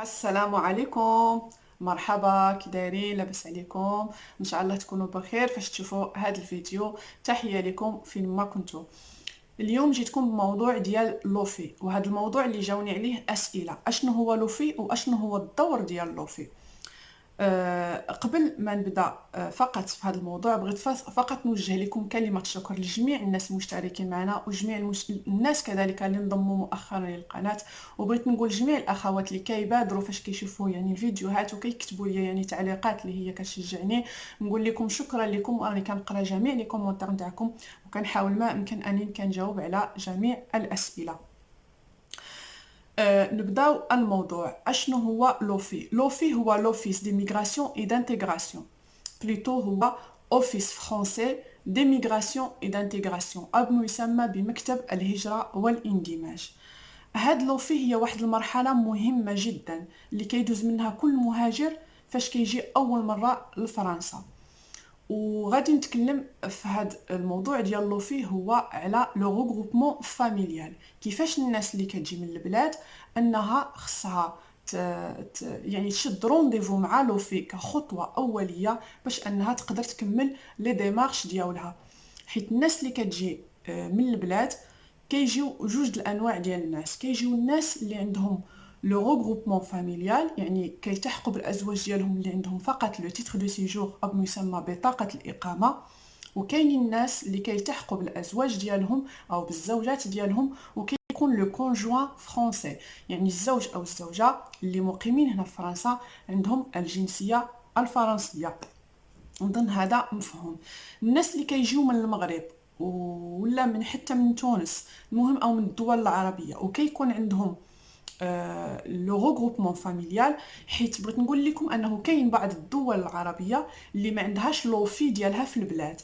السلام عليكم. مرحبا، كي دايرين؟ لاباس عليكم؟ ان شاء الله تكونوا بخير فاش تشوفوا هذا الفيديو. تحيه لكم فين ما كنتوا. اليوم جيتكم بموضوع ديال لوفي، وهذا الموضوع اللي جاوني عليه اسئله: اشنو هو لوفي واشنو هو الدور ديال لوفي. قبل ما نبدا فقط في هذا الموضوع بغيت فقط نوجه لكم كلمة شكر لجميع الناس المشتركين معنا وجميع الناس كذلك اللي انضموا مؤخرا للقناة. وبغيت نقول جميع الأخوات اللي كيبادروا فاش كيشوفوا يعني الفيديوهات وكيكتبوا لي يعني تعليقات اللي هي كتشجعني، نقول لكم شكرا لكم، وراني كنقرا جميع لي كومونتير نتاعكم وكنحاول ما امكن اني كنجاوب على جميع الاسئله. نبداو الموضوع. اشنو هو لوفي؟ لوفي هو لوفيس دي ميغراسيون اي دانتيغراسيون، بلوتو هو اوفيس فرونسي دي ميغراسيون اي دانتيغراسيون، او يسمى بمكتب الهجرة والاندماج. هاد لوفي هي واحد المرحلة مهمة جدا اللي كيدوز منها كل مهاجر فاش كيجي اول مرة لفرنسا. وغادي نتكلم في هذا الموضوع ديال لوفي هو على لو ريغروبمون فاميليال، كيفاش الناس اللي كتجي من البلاد انها خصها يعني تشد رونديفو مع لوفي كخطوه اوليه باش انها تقدر تكمل لي ديمارش ديالها. حيت الناس اللي كتجي من البلاد كيجيو جوج الانواع ديال الناس. كيجيو الناس اللي عندهم لو ريغروبمون فاميليال، يعني كيلتحقوا بالازواج ديالهم اللي عندهم فقط لو تيتر دو سيجور او ما يسمى بطاقه الاقامه. وكاينين الناس اللي كيلتحقوا بالازواج ديالهم او بالزوجات ديالهم وكيكون لو كونجوان فرونسي، يعني الزوج او الزوجه اللي مقيمين هنا في فرنسا عندهم الجنسيه الفرنسيه. نظن هذا مفهوم. الناس اللي كيجيو من المغرب ولا من حتى من تونس، المهم او من الدول العربيه، وكيكون عندهم لو ريغروبمون فاميليال. حيت بغيت نقول لكم انه كاين بعض الدول العربيه اللي ما عندهاش لوفي ديالها في البلاد،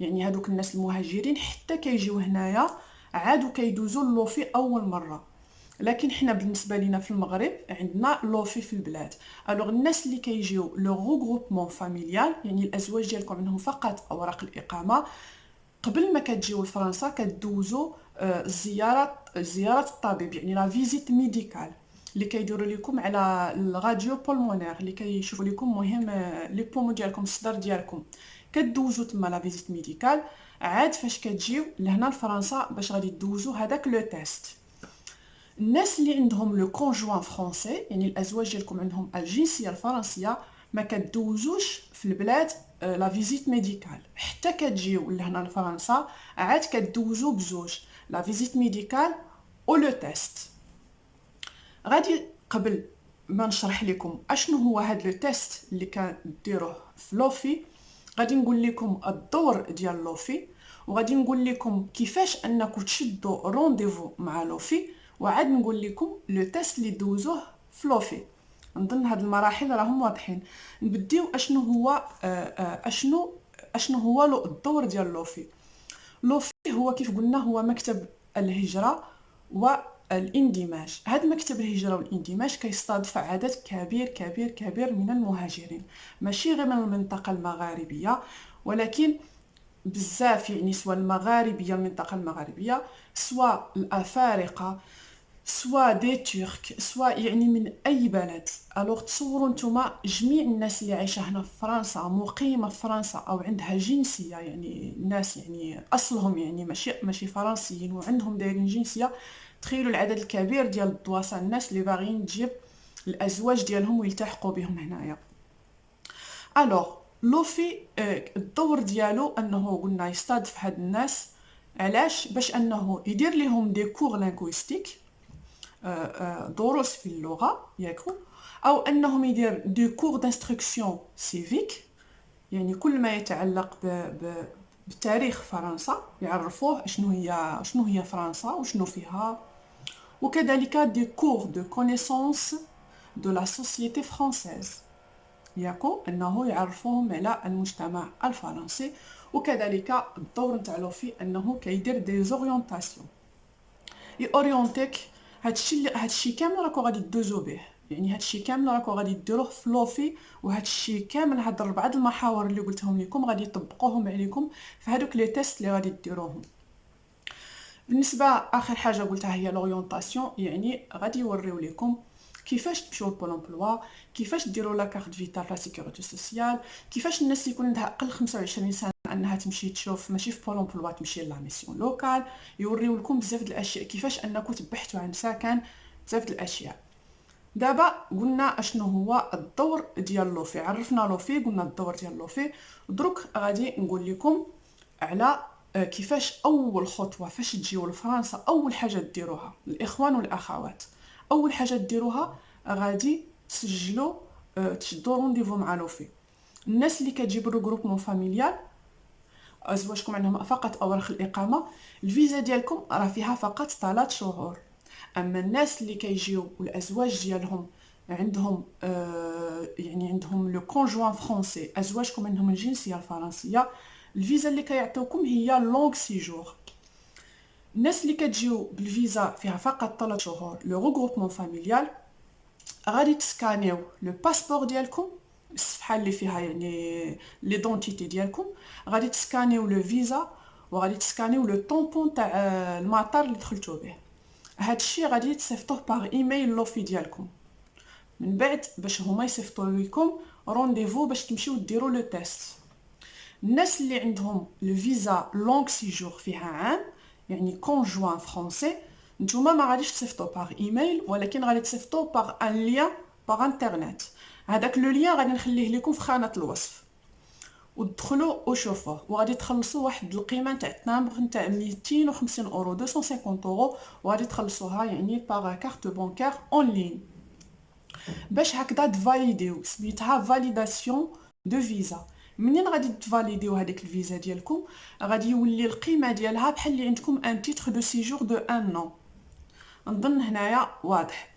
يعني هادوك الناس المهاجرين حتى كيجيو هنايا عادوا كيدوزوا اللوفي اول مره. لكن حنا بالنسبه لينا في المغرب عندنا لوفي في البلاد. الوغ الناس اللي كيجيو لو ريغروبمون فاميليال، يعني الازواج ديالكم عندهم فقط اوراق الاقامه، قبل ما كتجيو لفرنسا كدوزو زياره الطبيب، يعني لا فيزيت ميديكال اللي كيديروا لكم على الراديو بولمونير اللي كيشوفوا لكم مهم لي بومو ديالكم، الصدر ديالكم. كدوزو تما لا فيزيت ميديكال. عاد فاش كتجيو لهنا لفرنسا باش غادي دوزو هذاك لو تيست. الناس اللي عندهم لو كونجوان فرونسي، يعني الازواج ديالكم عندهم الجنسيه الفرنسيه، ما كدوزوش في البلاد لا فيزيت ميديكال. حتى كتجيو لهنا لفرنسا عاد كدوزو بزوج: لا فيزيت ميديكال و لو تيست. غادي قبل ما نشرح لكم اشنو هو هذا لو تيست اللي كديروه في لوفي، غادي نقول لكم الدور ديال لوفي، وغادي نقول لكم كيفاش انكم تشدوا رونديفو مع لوفي، وعاد نقول لكم لو تيست اللي دوزوه في لوفي. نظن هاد المراحل راهم واضحين. نبديو اشنو هو اشنو هو الدور ديال لوفي. لوفي هو كيف قلنا هو مكتب الهجرة والاندماج. هذا مكتب الهجرة والاندماج كيستضيف عدد كبير كبير كبير من المهاجرين، ماشي غير من المنطقة المغاربية ولكن بزاف، يعني سواء المغاربية المنطقة المغاربية، سواء الأفارقة، سواء دي ترك، سواء يعني من اي بلد. الوغ تصوروا نتوما جميع الناس اللي عايشه هنا في فرنسا، مقيمه في فرنسا او عندها جنسيه، يعني الناس يعني اصلهم يعني ماشي فرنسيين وعندهم دايرين جنسيه. تخيلوا العدد الكبير ديال الدواسه، الناس اللي باغيين تجيب الازواج ديالهم ويلتحقوا بهم هنايا. الوغ لوفي الدور ديالو انه قلنا يستضيف هاد الناس. علاش؟ باش انه يدير لهم دي كور لينغويستيك، دروس في اللغة ياكو، أو أنهم يدير دي كور دانستركسيون سيفيك، يعني كل ما يتعلق بتاريخ فرنسا يعرفوه شنو هي فرنسا وشنو فيها. وكذلك دي كور دو كونيسونس دو لا سوسيتي فرانسيز، ياكو أنه يعرفوهم على المجتمع الفرنسي. وكذلك الدور نتاع في أنه كيدير دي زوريونتاسيون، يورينتيك. هادشي كامل راكو غادي دوزو به، يعني هادشي كامل راكو غادي ديروه في لوفي، وهادشي كامل هاد 4 المحاور اللي قلتهم لكم غادي يطبقوهم عليكم في هادوك لي تيست اللي غادي ديروهم. بالنسبه اخر حاجه قلتها هي لورينتاسيون، يعني غادي يوريو لكم كيفاش تمشيو لبول امبلوا، كيفاش ديروا لا كارت فيتال لا سيكوريتي سوسيال، كيفاش الناس اللي يكون عندها اقل 25 سنه انها تمشي تشوف ماشي في بول امبلوا تمشي لا ميسيون لوكال. يوريو لكم بزاف د الاشياء كيفاش انكم تبحثوا عن سكن، بزاف د الاشياء. دابا قلنا اشنو هو الدور ديال لوفي، عرفنا لوفي، قلنا الدور ديال لوفي. دروك غادي نقول لكم على كيفاش اول خطوه فاش تجيو لفرنسا اول حاجه ديروها الاخوان والاخوات. اول حاجه ديروها غادي تسجلوا، تشدوا رونديفو مع لوفي. الناس اللي كتجيب الجروبمون فاميليال ازواجكم عندهم فقط اوراق الاقامه، الفيزا ديالكم راه فيها فقط 3 شهور. اما الناس اللي كيجيو والازواج ديالهم عندهم يعني عندهم لو كونجوان فرونسي، ازواجكم عندهم الجنسيه الفرنسيه، الفيزا اللي كيعطيوكم هي لونغ سيجور. الناس اللي كتجيو بالفيزا فيها فقط 3 شهور لو ريغروبمون فاميليال، غادي تسكانيو لو باسبور ديالكم، الصفحه اللي فيها يعني ليدونتيتي ديالكم، غادي تسكانيو لو فيزا، وغادي تسكانيو لو طومبون تاع المطار اللي دخلتو به. هادشي غادي تصيفطوه باغ ايميل لوفي ديالكم، من بعد باش هما يصيفطوا لكم رونديفو باش تمشيو ديروا لو تيست. الناس اللي عندهم لو فيزا لونغ سيجور فيها عام يعني كونجوان فرونسي، نتوما ما غاديش تصيفطوا باغ ايميل، ولكن غادي تصيفطوا باغ ان لين باغ انترنت. هذاك لو لين غادي نخليه لكم في خانه الوصف، ودخلوا وشوفوه، وغادي تخلصوا واحد القيمه تاع التامبر نتاع 250 اورو 250 اورو، وغادي تخلصوها يعني باغ كارت بونكار اون لين باش هكذا تفاليديو، سميتها فاليداسيون دو فيزا. منين غادي تفاليديو هذيك الفيزا ديالكم غادي يولي القيمه ديالها بحال اللي عندكم ان تيتر دو سيجور دو ان نون. نظن هنايا واضح.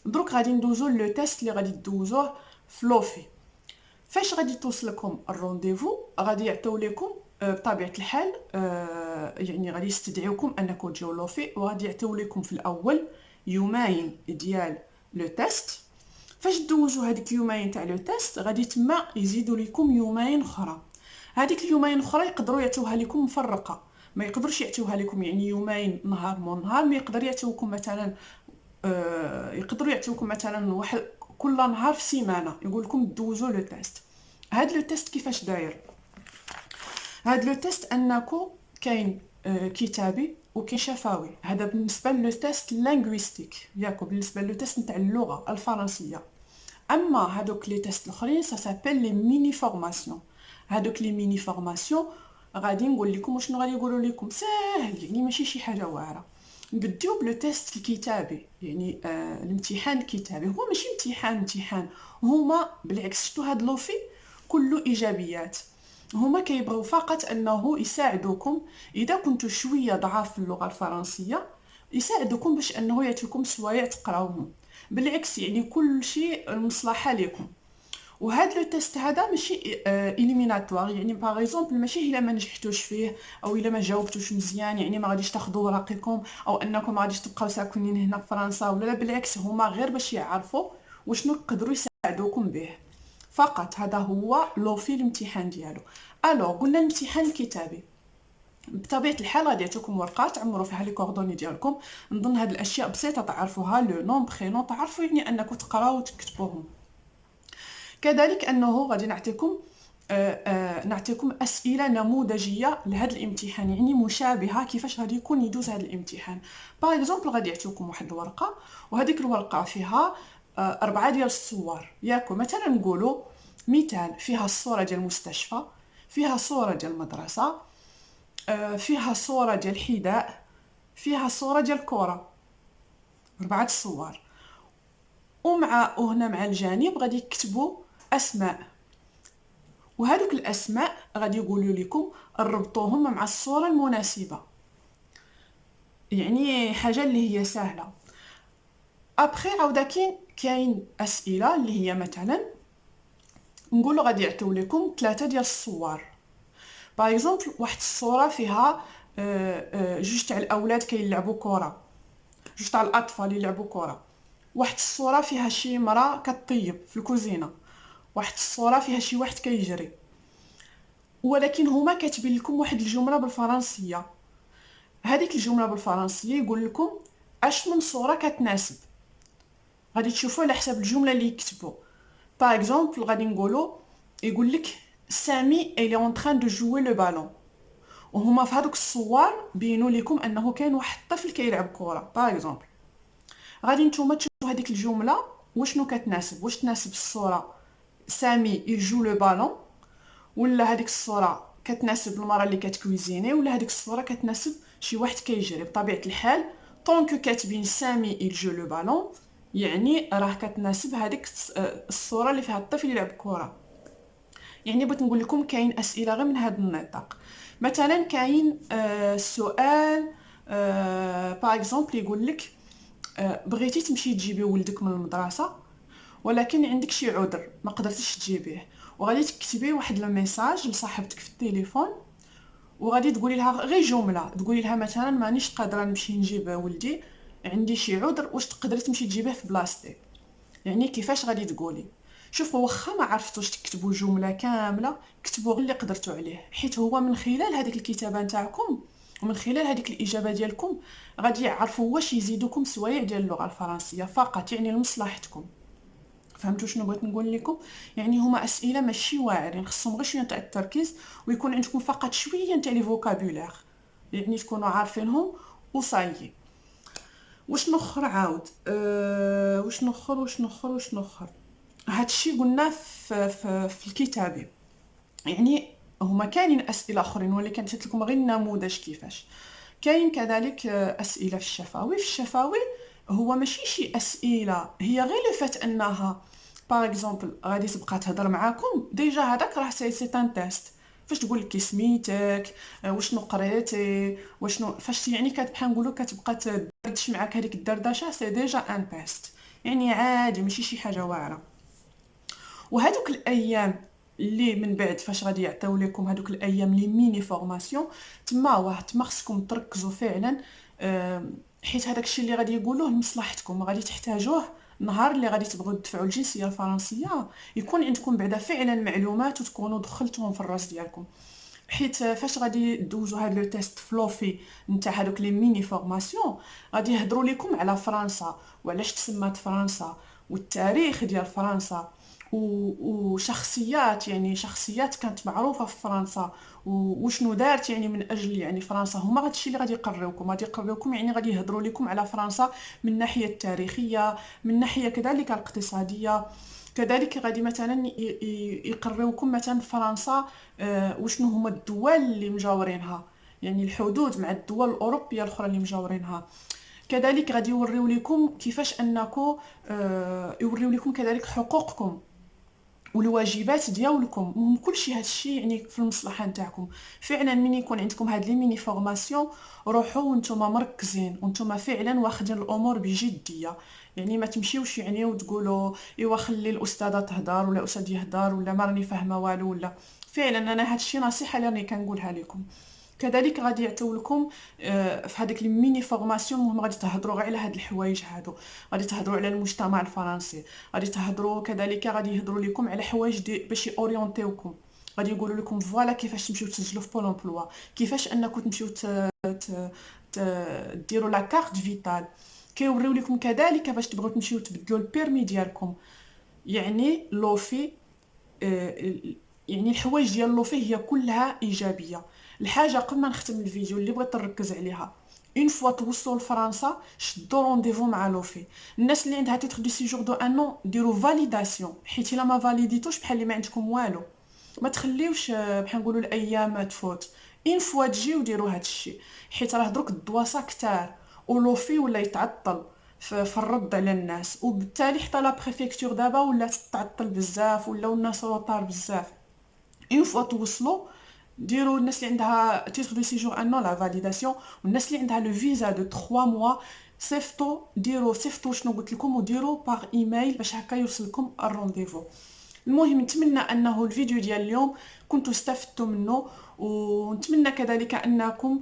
دروك غادي ندوزو لو تيست اللي غادي دوزوه في لوفي. فاش غادي توصلكم الرونديفو غادي يعطيو لكم بطبيعه الحال يعني غادي يستدعيوكم انكم تجيو لوفي، وغادي يعطيو لكم في الاول يومين ديال لو تيست. فاش دوزو هذيك اليومين تاع لو تيست غادي تما يزيدوا لكم يومين اخرى. هذيك اليومين اخرى يقدروا يعطيوها لكم مفرقه، ما يقدروش يعطيوها لكم يعني يومين نهار مو نهار، ما يقدر يعطيوكم مثلا يقدروا يعطيوكم مثلا واحد كل نهار في سيمانه، يقول لكم دوزوا لو تيست. هاد لو تيست كيفاش داير؟ هاد لو تيست انكو كاين كتابي وكاين شفوي. هذا بالنسبه لو تيست لينغويستيك ياكو، بالنسبه لو تيست نتاع اللغه الفرنسيه. اما هادوك لي تيست الاخرين سا سابيل لي ميني فورماسيون. هادوك لي ميني فورماسيون غادي نقول لكم وشنو غادي يقولوا لكم، ساهل يعني ماشي شي حاجه واعره. نبداو بلو تيست الكتابي، يعني الامتحان الكتابي هو ماشي امتحان، هما بالعكس شتو هاد لوفي كله ايجابيات. هما كيبغيو فقط انه يساعدوكم اذا كنتو شويه ضعاف في اللغه الفرنسيه، يساعدوكم باش انه يعطيكم سوايع تقراوهم. بالعكس يعني كل شيء مصلحه لكم. وهذا لو تيست هذا ماشي اليميناتوار، يعني باغ اكزومبل ماشي الا ما نجحتوش فيه او الا ما جاوبتوش مزيان يعني ما غاديش تاخذوا ورقكم، او انكم ما غاديش تبقاو ساكنين هنا في فرنسا، ولا لا بالعكس هما غير باش يعرفوا وشنو يقدروا يساعدوكم به فقط. هذا هو لوفي الامتحان ديالو. الو قلنا الامتحان الكتابي بطبيعه الحال غادي يعطيكم ورقه تعمروا فيها لي كوردوني ديالكم. نظن هاد الاشياء بسيطه تعرفوها، لو نوم برينون تعرفوا يعني انكم تقراو وتكتبوهم. كذلك انه غادي نعطيكم اسئله نموذجيه لهذا الامتحان، يعني مشابهه كيفاش غادي يكون يدوز هذا الامتحان. باغ اكزومبل غادي يعطيكم واحد الورقه، وهذيك الورقه فيها 4 ديال الصور ياكو. مثلا نقولوا مثال فيها الصوره ديال المستشفى، فيها صوره ديال المدرسه، فيها صوره ديال الحذاء، فيها صوره ديال الكره، 4 صور. وهنا مع الجانب غادي يكتبوا اسماء، وهذوك الاسماء غادي يقولوا لكم ربطوهم مع الصوره المناسبه، يعني حاجه اللي هي سهله. ابخي عاودا كاين اسئله اللي هي مثلا نقولوا غادي يعطيو لكم 3 ديال الصور. باغ اكزومبل واحد الصوره فيها جوج تاع الاولاد كيلعبوا كره، جوج تاع الاطفال يلعبوا كره. واحد الصوره فيها شي مراه كطيب في الكوزينه، واحد الصوره فيها شي واحد كيجري. ولكن هما كاتبين لكم واحد الجمله بالفرنسيه، هذيك الجمله بالفرنسيه يقول لكم اش من صوره كتناسب. غادي تشوفوا على حساب الجمله اللي يكتبوا. باغ اكزومبل غادي نقولوا يقول لك سامي الي اون تران دو جوي لو بالون، وهما في هذوك الصور بينوا لكم انه كاين واحد الطفل كيلعب كره. باغ اكزومبل غادي نتوما تشوفوا هذيك الجمله وشنو كتناسب، واش تناسب الصوره سامي يجو لو بالون، ولا هذيك الصوره كتناسب المراه اللي كتكويزيني، ولا هذيك الصوره كتناسب شي واحد كيجري. بطبيعه الحال طونك كاتبين سامي يجو لو بالون يعني راه كتناسب هذيك الصوره اللي فيها الطفل يلعب كره. يعني بغيت نقول لكم كاين اسئله غير من هذا النطاق. مثلا كاين سؤال باغ اكزومبل يقول لك بغيتي تمشي تجيبي ولدك من المدرسه ولكن عندك شي عذر ما قدرتيش تجيبيه، وغادي تكتبي واحد الميساج لصاحبتك في التليفون، وغادي تقولي لها غير جمله، تقولي لها مثلا مانيش قادره نمشي نجيب ولدي، عندي شي عذر، واش تقدري تمشي تجيبيه في بلاصتي. يعني كيفاش غادي تقولي؟ شوفوا واخا ما عرفتوش تكتبوا جمله كامله، كتبوا غير اللي قدرتوا عليه، حيت هو من خلال هذيك الكتابه نتاعكم ومن خلال هذيك الاجابه ديالكم غادي يعرفوا واش يزيدوكم سوايع ديال اللغه الفرنسيه فقط، يعني لمصلحتكم. فهمتوا شنو بغيت نقول لكم؟ يعني هما اسئله ماشي واعرين، خصهم غير شويه تاع التركيز، ويكون عندكم فقط شويه تاع لي فوكابولير، يعني تكونوا عارفينهم وصايي. واش نخر عاود واش نخر هادشي قلنا في الكتابه. يعني هما كاينين اسئله اخرين ولكن درت لكم غير نموذج كيفاش. كاين كذلك اسئله في الشفوي. في الشفوي هو ماشي شي اسئله، هي غير لو فات انها باغ اكزومبل غادي تبقى تهضر معاكم، ديجا هذاك راه سي ان تيست. فاش تقول لك سميتك، وشنو قريتي، وشنو فاش يعني بحال نقولوا كتبقى تدردش معاك هذيك الدردشه، سي ديجا ان تيست، يعني عادي ماشي شي حاجه واعره. وهذوك الايام اللي من بعد فاش غادي يعطيو لكم هذوك الايام لي ميني فورماسيون، تما خصكم تركزوا فعلا، حيت هذاك الشيء اللي غادي يقولوه لمصلحتكم، غادي تحتاجوه النهار اللي غادي تبغوا تدفعوا الجنسيه الفرنسيه، يكون عندكم بعدا فعلا معلومات وتكونوا دخلتوهم في الراس ديالكم. حيت فاش غادي دوزو هاد لو تيست فلوفي نتاع هذوك لي ميني فورماسيون، غادي يهضروا لكم على فرنسا وعلاش تسمات فرنسا والتاريخ ديال فرنسا وشخصيات، يعني شخصيات كانت معروفه في فرنسا وشنو دارت يعني من اجل يعني فرنسا. هما هادشي اللي غادي يقريوكم يعني غادي يهضروا لكم على فرنسا من الناحيه التاريخيه، من الناحيه كذلك الاقتصاديه. كذلك غادي مثلا يقريوكم مثلا فرنسا وشنو هما الدول اللي مجاورينها، يعني الحدود مع الدول الاوروبيه الاخرى اللي مجاورينها. كذلك غادي يوريو لكم كيفاش انكم يوريو لكم كذلك حقوقكم والواجبات ديالكم. المهم كلشي هادشي يعني في المصلحه نتاعكم. فعلا من يكون عندكم هاد لي ميني فورماسيون، روحوا وانتم مركزين وانتم فعلا واخدين الامور بجديه، يعني ما تمشيوش يعني وتقولوا ايوا خلي الاستاذه تهضر ولا الاستاذ يهضر ولا ما راني فاهمه والو. ولا فعلا انا هادشي نصيحه اللي راني كنقولها لكم. كذلك غادي يعطيو لكم في هذيك الميني فورماسيون، المهم غادي تهضروا غير على هاد الحوايج هادو، غادي تهضروا على المجتمع الفرنسي، غادي تهضروا كذلك غادي يهضروا لكم على حوايج باش اورينتيوكم. غادي يقولوا لكم فوالا كيفاش تمشيو تسجلوا في بول امبلوا، كيفاش انكم تمشيو ديروا لا كارت فيتال، كيوريو لكم كذلك باش تبغيو تمشيو تبدلوا البيرمي ديالكم. يعني لوفي يعني الحوايج ديال لوفي هي كلها ايجابيه. الحاجه قبل ما نختم الفيديو اللي بغيت نركز عليها، اون فوا توصلوا لفرنسا شدوا رونديفو مع لوفي. الناس اللي عندها تيتر دو سيجور دو ان نون ديروا فاليداسيون، حيت الا ما فاليديتوش بحال اللي ما عندكم والو. ما تخليوش بحال نقولوا الايام تفوت، اون فوا تجيو ديروا هذا الشيء، حيت راه دروك الدواسه كتار ولوفي ولا يتعطل في الرد على الناس، وبالتالي حتى لا بريفكتور دابا ولات تعطل بزاف ولاو الناس روطار بزاف. اون فوا توصلوا ديروا الناس اللي عندها تيتر دو سيجور ان نون لا فاليداسيون، والناس اللي عندها لو فيزا دو 3 موا صيفطوا شنو قلت لكم وديروا باغ ايميل باش هكا يوصلكم الرونديفو. المهم نتمنى انه الفيديو ديال اليوم كنتوا استفدتوا منه، ونتمنى كذلك انكم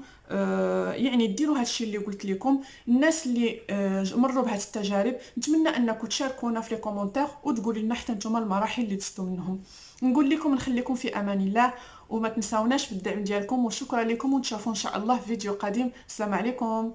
يعني ديروا هذا الشيء اللي قلت لكم. الناس اللي مروا بهذه التجارب نتمنى انكم تشاركونا في لي كومونتير وتقولوا لنا حتى نتوما المراحل اللي دزتوا منهم. نقول لكم نخليكم في امان الله، وما تنساوناش بالدعم ديالكم، وشكرا لكم، ونتشافوا ان شاء الله في فيديو قادم. السلام عليكم.